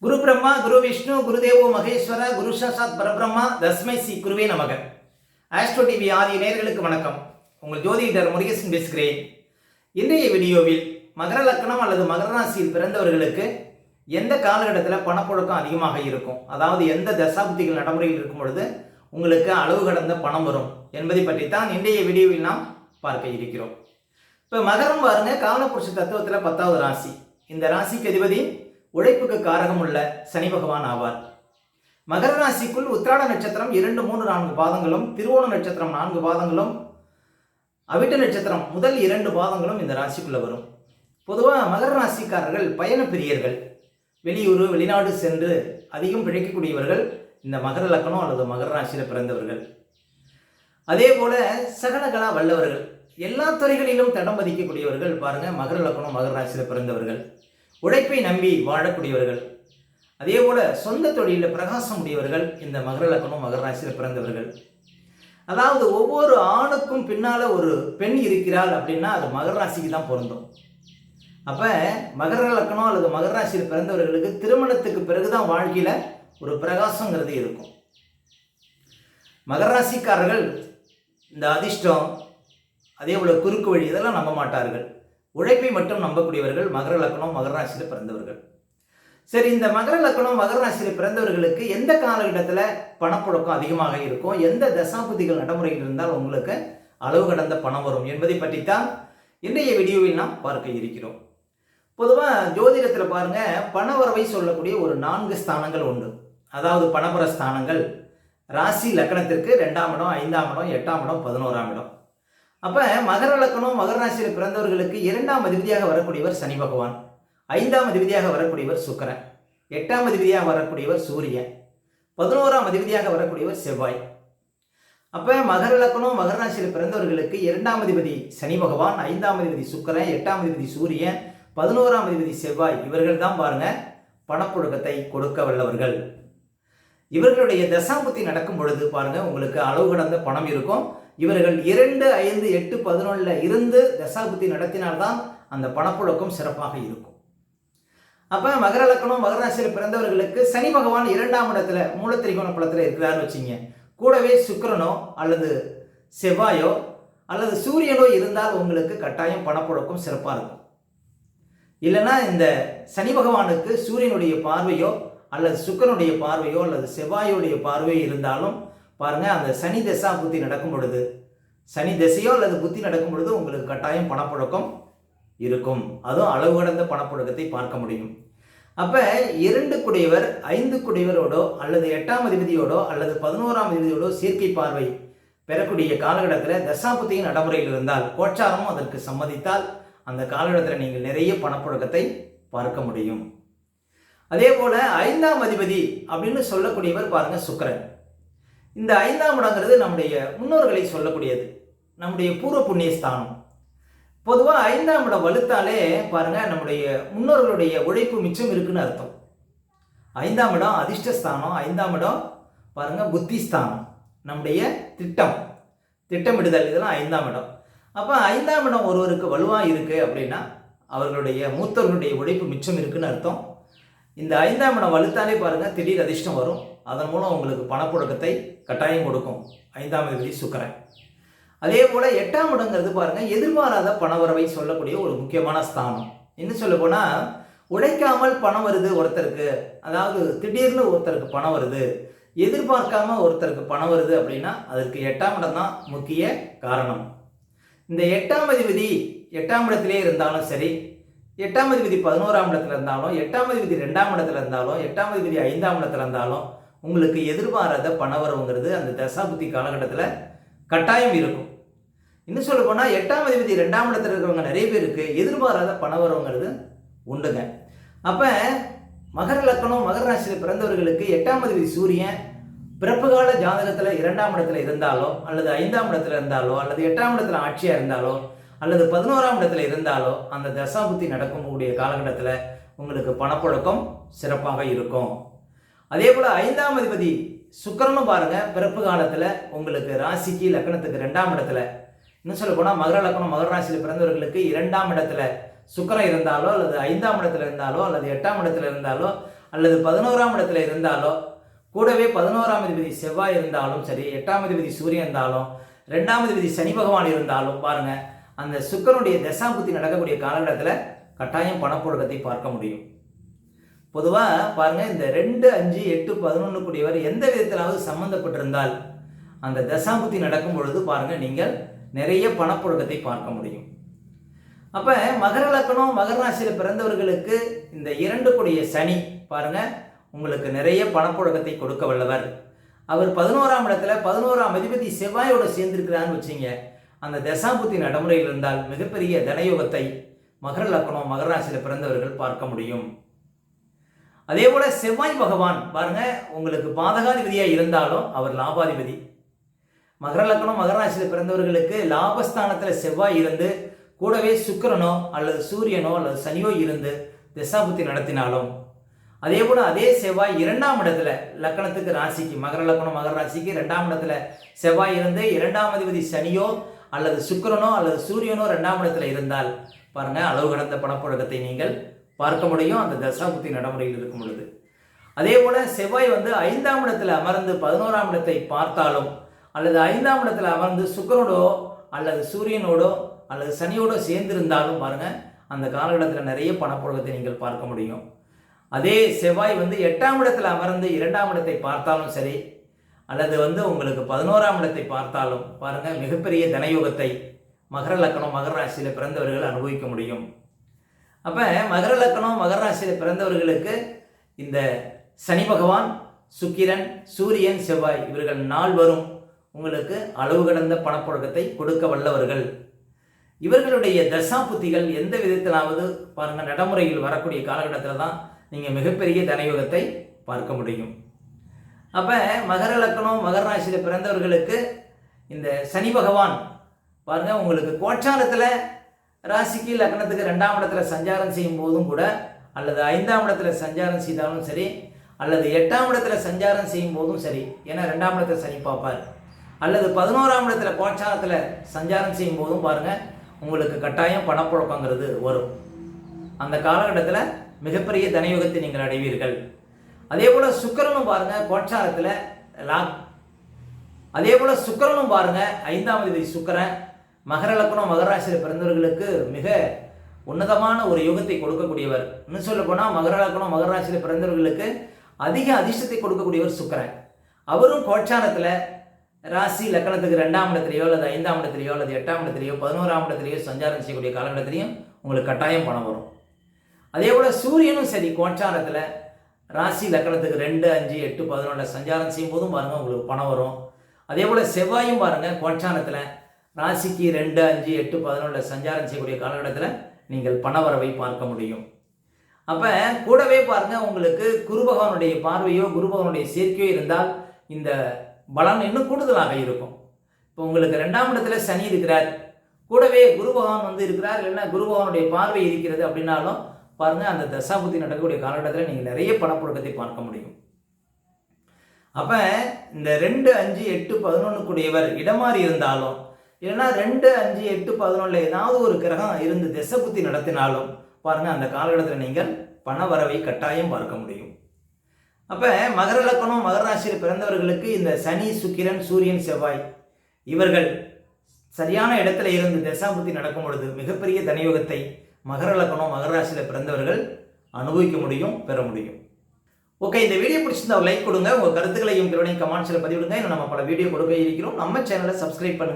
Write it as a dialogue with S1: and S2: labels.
S1: குரு பிரம்மா குரு விஷ்ணு குருதேவோ மகேஸ்வர குரு சாட்சாத் பரபிரம்மா தஸ்மை ஸ்ரீ குருவே நமக. ஆஸ்ட்ரோ டிவி ஆதி நேயர்களுக்கு வணக்கம். உங்கள் ஜோதிடர் முருகேசன் பேசுகிறேன். இன்றைய வீடியோவில் மகர லக்னம் அல்லது மகர ராசியில் பிறந்தவர்களுக்கு எந்த காலகட்டத்தில் பணப்புழக்கம் அதிகமாக இருக்கும், அதாவது எந்த தசாப்திகள் நடைமுறையில் இருக்கும் பொழுது உங்களுக்கு அளவு கடந்த பணம் வரும் என்பதை பற்றித்தான் இன்றைய வீடியோவில் நாம் பார்க்க இருக்கிறோம். இப்போ மகரம் பாருங்க, காலபுருஷ தத்துவத்தில் 10வது ராசி. இந்த ராசிக்கு அதிபதி உழைப்புக்கு காரகம் உள்ள சனி பகவான் ஆவார். மகர ராசிக்குள் உத்திராட நட்சத்திரம் 2, 3, 4 பாதங்களும், திருவோண நட்சத்திரம் 4 பாதங்களும், அவிட்ட நட்சத்திரம் முதல் 2 பாதங்களும் இந்த ராசிக்குள்ள வரும். பொதுவாக மகர ராசிக்காரர்கள் பயண பிரியர்கள், வெளியூர் வெளிநாடு சென்று அதிகம் பிழைக்கக்கூடியவர்கள் இந்த மகர லக்னம் அல்லது மகர ராசியில் பிறந்தவர்கள். அதே போல சகலகலா வல்லவர்கள், எல்லா துறைகளிலும் தடம் பதிக்கக்கூடியவர்கள் பாருங்க மகர லக்னம் மகர ராசியில் பிறந்தவர்கள். உழைப்பை நம்பி வாழக்கூடியவர்கள், அதே போல சொந்த தொழிலில் பிரகாசம் உடையவர்கள் இந்த மகர லக்னம் மகர ராசியில் பிறந்தவர்கள். அதாவது ஒவ்வொரு ஆணுக்கும் பின்னால ஒரு பெண் இருக்கிறாள் அப்படின்னா அது மகர ராசிக்கு தான் பொருந்தும். அப்ப மகர லக்னம் அல்லது மகர ராசியில் பிறந்தவர்களுக்கு திருமணத்துக்கு பிறகுதான் வாழ்க்கையில ஒரு பிரகாசங்கிறது இருக்கும். மகர ராசிக்காரர்கள் இந்த அதிர்ஷ்டம், அதே போல குறுக்கு வழி இதெல்லாம் நம்ப மாட்டார்கள். உழைப்பை மட்டும் நம்பக்கூடியவர்கள் மகர லக்னம் மகர ராசியில் பிறந்தவர்கள். சரி, இந்த மகர லக்னம் மகர ராசியில் பிறந்தவர்களுக்கு எந்த காலகட்டத்தில் பணப்புழக்கம் அதிகமாக இருக்கும், எந்த தசாபுதிகள் நடைமுறையில் இருந்தால் உங்களுக்கு அளவு கடந்த பணம் வரும் என்பதை பற்றித்தான் இன்றைய வீடியோவில் நாம் பார்க்க இருக்கிறோம். பொதுவாக ஜோதிடத்தில் பாருங்க, பணவரவை சொல்லக்கூடிய ஒரு 4 ஸ்தானங்கள் உண்டு. அதாவது பணபர ஸ்தானங்கள் ராசி லக்னத்திற்கு 2ஆம் இடம், 5ஆம் இடம், 8ஆம் இடம், 11ஆம் இடம். அப்போ மகர லக்னம் மகர ராசியில் பிறந்தவர்களுக்கு 2ஆம் அதிபதியாக வரக்கூடியவர் சனி பகவான், 5ஆம் அதிபதியாக வரக்கூடியவர் சுக்கிரன், 8ஆம் அதிபதியாக வரக்கூடியவர் சூரியன், 11ஆம் அதிபதியாக வரக்கூடியவர் செவ்வாய். அப்போ மகர லக்னம் மகர ராசியில் பிறந்தவர்களுக்கு 2ஆம் அதிபதி சனி பகவான், 5ஆம் அதிபதி சுக்கிரன், 8ஆம் அதிபதி சூரியன், 11ஆம் அதிபதி செவ்வாய், இவர்கள் தான் பாருங்க பணப்புழக்கத்தை கொடுக்க வல்லவர்கள். இவர்களுடைய தசாபுத்தி நடக்கும் பொழுது பாருங்க உங்களுக்கு அளவு கடந்த பணம் இருக்கும். இவர்கள் 2, 5, 8, 11 இருந்து தசாபுத்தி நடத்தினால்தான் அந்த பணப்புழக்கம் சிறப்பாக இருக்கும். அப்ப மகர லக்னம் மகர ராசியில் பிறந்தவர்களுக்கு சனி பகவான் 2ஆம் இடத்துல மூலத்திரிகோண பலத்தில் இருக்கிறாரு வச்சுங்க. கூடவே சுக்கிரனோ அல்லது செவ்வாயோ அல்லது சூரியனோ இருந்தால் உங்களுக்கு கட்டாயம் பணப்புழக்கம் சிறப்பாக இருக்கும். இல்லைன்னா இந்த சனி பகவானுக்கு சூரியனுடைய பார்வையோ அல்லது சுக்கிரனுடைய பார்வையோ அல்லது செவ்வாயோடைய பார்வையோ இருந்தாலும் பாருங்க, அந்த சனி தசா புத்தி நடக்கும் பொழுது, சனி திசையோ அல்லது புத்தி நடக்கும் பொழுது உங்களுக்கு கட்டாயம் பணப்புழக்கம் இருக்கும். அதுவும் அளவு கடந்த பணப்புழக்கத்தை பார்க்க முடியும். அப்ப 2 குடையவர் 5 குடையவரோடோ அல்லது 8ஆம் அதிபதியோடோ அல்லது 11ஆம் அதிபதியோடோ சேர்க்கை பார்வை பெறக்கூடிய காலகட்டத்தில் தசாபுத்தியின் நடைமுறையில் இருந்தால், கோச்சாரமும் அதற்கு சம்மதித்தால் அந்த காலகட்டத்தில் நீங்கள் நிறைய பணப்புழக்கத்தை பார்க்க முடியும். அதே போல 5ஆம் அதிபதி அப்படின்னு சொல்லக்கூடியவர் பாருங்க சுக்கிரன். இந்த 5ஆம் இடங்கிறது நம்முடைய முன்னோர்களை சொல்லக்கூடியது, நம்முடைய பூர்வ புண்ணிய ஸ்தானம். பொதுவாக 5ஆம் இடம் வலுத்தாலே பாருங்க நம்முடைய முன்னோர்களுடைய உழைப்பு மிச்சம் இருக்குன்னு அர்த்தம். 5ஆம் இடம் அதிர்ஷ்டஸ்தானம், 5ஆம் இடம் பாருங்க புத்தி ஸ்தானம், நம்முடைய திட்டமிடுதல், இதெல்லாம் 5ஆம் இடம். அப்போ 5ஆம் இடம் ஒருவருக்கு வலுவாக இருக்கு அப்படின்னா அவர்களுடைய மூத்தவர்களுடைய உழைப்பு மிச்சம் இருக்குன்னு அர்த்தம். இந்த 5ஆம் இடம் வலுத்தாலே பாருங்க திடீர் அதிர்ஷ்டம் வரும். அதன் மூலம் உங்களுக்கு பணப்புழக்கத்தை கட்டாயம் கொடுக்கும் 5ஆம் அதிபதி சுக்கிரன். அதே போல 8ஆம் இடங்கிறது பாருங்க எதிர்பாராத பணவரவை சொல்லக்கூடிய ஒரு முக்கியமான ஸ்தானம். இன்னும் சொல்ல போனா, உழைக்காமல் பணம் வருது ஒருத்தருக்கு, அதாவது திடீர்னு ஒருத்தருக்கு பணம் வருது, எதிர்பார்க்காம ஒருத்தருக்கு பணம் வருது அப்படின்னா அதற்கு 8ஆம் இடம் தான் முக்கிய காரணம். இந்த 8ஆம் அதிபதி 8ஆம் இடத்திலே இருந்தாலும் சரி, 8ஆம் அதிபதி 11ஆம் இடத்துல இருந்தாலும், 8ஆம் அதிபதி 2ஆம் இடத்துல இருந்தாலும், 8ஆம் அதிபதி 5ஆம் இடத்துல இருந்தாலும் உங்களுக்கு எதிர்பாராத பணவரவுங்கிறது அந்த தசாபுத்தி காலகட்டத்தில் கட்டாயம் இருக்கும். இன்னும் சொல்ல போனால் 8ஆம் அதிபதி 2ஆம் இடத்துல இருக்கிறவங்க நிறைய பேருக்கு எதிர்பாராத பணவரவுங்கிறது உண்டுங்க. அப்போ மகர லக்னம் மகர ராசியில் பிறந்தவர்களுக்கு 8ஆம் அதிபதி சூரியன் பிறப்பு கால ஜாதகத்தில் 2ஆம் இடத்துல இருந்தாலோ அல்லது 5ஆம் இடத்துல இருந்தாலோ அல்லது 8ஆம் இடத்துல ஆட்சியாக இருந்தாலோ அல்லது 11ஆம் இடத்துல இருந்தாலோ அந்த தசாபுத்தி நடக்கக்கூடிய காலகட்டத்தில் உங்களுக்கு பணப்புழக்கம் சிறப்பாக இருக்கும். அதே போல் 5ஆம் அதிபதி சுக்கிரனும் பாருங்க பிறப்பு காலத்தில் உங்களுக்கு ராசிக்கு லக்னத்துக்கு 2ஆம் இடத்துல, இன்னும் சொல்ல போனால் மகர லக்னம் மகர ராசியில் பிறந்தவர்களுக்கு 2ஆம் இடத்துல சுக்கிரன் இருந்தாலோ அல்லது 5ஆம் இடத்துல இருந்தாலோ அல்லது 8ஆம் இடத்துல இருந்தாலோ அல்லது 11ஆம் இடத்துல இருந்தாலோ, கூடவே 11ஆம் அதிபதி செவ்வாய் இருந்தாலும் சரி, 8ஆம் அதிபதி சூரியன் இருந்தாலும், 2ஆம் அதிபதி சனி பகவான் இருந்தாலும் பாருங்க, அந்த சுக்கிரனுடைய தசாபுத்தி நடக்கக்கூடிய காலகட்டத்தில் கட்டாயம் பணப்புழக்கத்தை பார்க்க முடியும். பொதுவாக பாருங்க, இந்த 2, 5, 8, 11 கூடியவர் எந்த விதத்திலாவது சம்பந்தப்பட்டிருந்தால் அந்த தசாபுத்தி நடக்கும் பொழுது பாருங்க, நீங்கள் நிறைய பணப்புழக்கத்தை பார்க்க முடியும். அப்ப மகர லக்னம் மகர ராசியில் பிறந்தவர்களுக்கு இந்த 2 கூடிய சனி பாருங்க, உங்களுக்கு நிறைய பணப்புழக்கத்தை கொடுக்க வல்லவர். அவர் 11ஆம் இடத்துல 11ஆம் அதிபதி செவ்வாயோட சேர்ந்திருக்கிறான்னு வச்சுங்க, அந்த தசாபுத்தி நடைமுறையில் இருந்தால் மிகப்பெரிய தனயோகத்தை மகர லக்னம் மகர ராசியில் பிறந்தவர்கள் பார்க்க முடியும். அதே போல செவ்வாய் பகவான் பாருங்க, உங்களுக்கு பாதகாதிபதியாக இருந்தாலும் அவர் லாபாதிபதி. மகர லக்னம் மகர ராசியில் பிறந்தவர்களுக்கு லாபஸ்தானத்தில் செவ்வாய் இருந்து கூடவே சுக்கிரனோ அல்லது சூரியனோ அல்லது சனியோ இருந்து தசாபுத்தி நடத்தினாலும், அதே போல அதே செவ்வாய் 2ஆம் இடத்துல லக்னத்துக்கு ராசிக்கு மகர லக்னம் மகர ராசிக்கு 2ஆம் இடத்துல செவ்வாய் இருந்து 2ஆம் அதிபதி சனியோ அல்லது சுக்கிரனோ அல்லது சூரியனோ 2ஆம் இடத்துல இருந்தால் பாருங்க, அளவு கடந்த பணப்புழக்கத்தை நீங்கள் பார்க்க முடியும் அந்த தசாபுத்தி நடைமுறையில் இருக்கும் பொழுது. அதே போல செவ்வாய் 5ஆம் இடத்துல அமர்ந்து 11ஆம் இடத்தை பார்த்தாலும், அல்லது 5ஆம் இடத்துல அமர்ந்து சுக்கிரனோடோ அல்லது சூரியனோடோ அல்லது சனியோட சேர்ந்திருந்தாலும் பாருங்க, அந்த காலகட்டத்தில் நிறைய பணப்புழக்கத்தை நீங்கள் பார்க்க முடியும். அதே செவ்வாய் 8ஆம் இடத்துல அமர்ந்து 2ஆம் இடத்தை பார்த்தாலும் சரி, அல்லது உங்களுக்கு 11ஆம் இடத்தை பார்த்தாலும் பாருங்க, மிகப்பெரிய தனயோகத்தை மகர லக்னம் மகர ராசியில் பிறந்தவர்கள் அனுபவிக்க முடியும். அப்ப மகர லக்னம் மகர ராசியில் பிறந்தவர்களுக்கு இந்த சனி பகவான், சுக்கிரன், சூரியன், செவ்வாய் இவர்கள் நால்வரும் உங்களுக்கு அளவு கடந்த பணப்புழக்கத்தை கொடுக்க வல்லவர்கள். இவர்களுடைய தசாபுத்திகள் எந்த விதத்திலாவது பாருங்க நடைமுறையில் வரக்கூடிய காலகட்டத்தில் தான் நீங்கள் மிகப்பெரிய தனயோகத்தை பார்க்க முடியும். அப்போ மகர லக்னம் மகர ராசியில் பிறந்தவர்களுக்கு இந்த சனி பகவான் பாருங்க, உங்களுக்கு கோச்சாரத்தில் ராசிக்கு லக்னத்துக்கு 2ஆம் இடத்துல சஞ்சாரம் செய்யும் போதும் கூட, அல்லது 5ஆம் இடத்துல சஞ்சாரம் செய்தாலும் சரி, அல்லது 8ஆம் இடத்துல சஞ்சாரம் செய்யும் போதும் சரி, ஏன்னா 2ஆம் இடத்துல சனி பார்ப்பார், அல்லது 11ஆம் இடத்துல கோச்சாரத்தில் சஞ்சாரம் செய்யும் போதும் பாருங்க, உங்களுக்கு கட்டாயம் பணப்புழக்கங்கிறது வரும். அந்த காலகட்டத்தில் மிகப்பெரிய தனயோகத்தை நீங்கள் அடைவீர்கள். அதே போல சுக்கிரனும் பாருங்க கோச்சாரத்தில் அதே போல சுக்கிரனும் பாருங்க 5ஆம் அதிபதி சுக்கிரன் மகர லக்னம் மகர ராசியில் பிறந்தவர்களுக்கு மிக உன்னதமான ஒரு யோகத்தை கொடுக்கக்கூடியவர். இன்னும் சொல்ல போனால் மகர லக்னம் மகர ராசியில் பிறந்தவர்களுக்கு அதிக அதிர்ஷ்டத்தை கொடுக்கக்கூடியவர் சுக்கிரன். அவரும் கோச்சாரத்தில் ராசி லக்னத்துக்கு 2ஆம் இடத்துலையோ அல்லது 5ஆம் இடத்துலையோ அல்லது 8ஆம் இடத்துலையோ 11ஆம் இடத்துலையோ சஞ்சாரம் செய்யக்கூடிய காலகட்டத்திலையும் உங்களுக்கு கட்டாயம் பணம் வரும். அதே போல் சூரியனும் சரி கோச்சாரத்தில் ராசி லக்னத்துக்கு 2, 5, 8, 11 சஞ்சாரம் செய்யும் போதும் பாருங்கள் உங்களுக்கு பணம் வரும். அதே போல் செவ்வாயும் பாருங்கள் கோச்சாரத்தில் ராசிக்கு 2, 5, 8, 11 சஞ்சாரம் செய்யக்கூடிய காலகட்டத்தில் நீங்கள் பணவரவை பார்க்க முடியும். அப்போ கூடவே பாருங்கள், உங்களுக்கு குரு பகவானுடைய பார்வையோ குரு பகவானுடைய சேர்க்கையோ இருந்தால் இந்த பலன் இன்னும் கூடுதலாக இருக்கும். இப்போ உங்களுக்கு 2ஆம் இடத்துல சனி இருக்கிறார், கூடவே குரு பகவான் இருக்கிறார், இல்லைன்னா குரு பகவானுடைய பார்வை இருக்கிறது அப்படின்னாலும் பாருங்கள், அந்த தசாபுத்தி நடக்கக்கூடிய காலகட்டத்தில் நீங்கள் நிறைய பணப்புழக்கத்தை பார்க்க முடியும். அப்போ இந்த 2, 5, 8, 11 கூடியவர் இடமாறி இருந்தாலும், இல்லைன்னா 2, 5, 8, 11 ஏதாவது ஒரு கிரகம் இருந்து தசாபுத்தி நடத்தினாலும் பாருங்கள், அந்த காலகட்டத்தில் நீங்கள் பண வரவை கட்டாயம் பார்க்க முடியும். அப்போ மகர லக்னம் மகர ராசியில் பிறந்தவர்களுக்கு இந்த சனி, சுக்கிரன், சூரியன், செவ்வாய் இவர்கள் சரியான இடத்துல இருந்து தசாபுத்தி நடக்கும் பொழுது மிகப்பெரிய தனயோகத்தை மகர லக்னம் மகர ராசியில் பிறந்தவர்கள் அனுபவிக்க முடியும், பெற முடியும். ஓகே, இந்த வீடியோ பிடிச்சிருந்தா லைக் கொடுங்க, உங்கள் கருத்துக்களையும் கமெண்ட்ஸில் பதிவிடுங்க. இன்னும் நம்ம பல வீடியோ கொடுக்க இருக்கிறோம். நம்ம சேனலை சப்ஸ்கிரைப் பண்ணுங்க.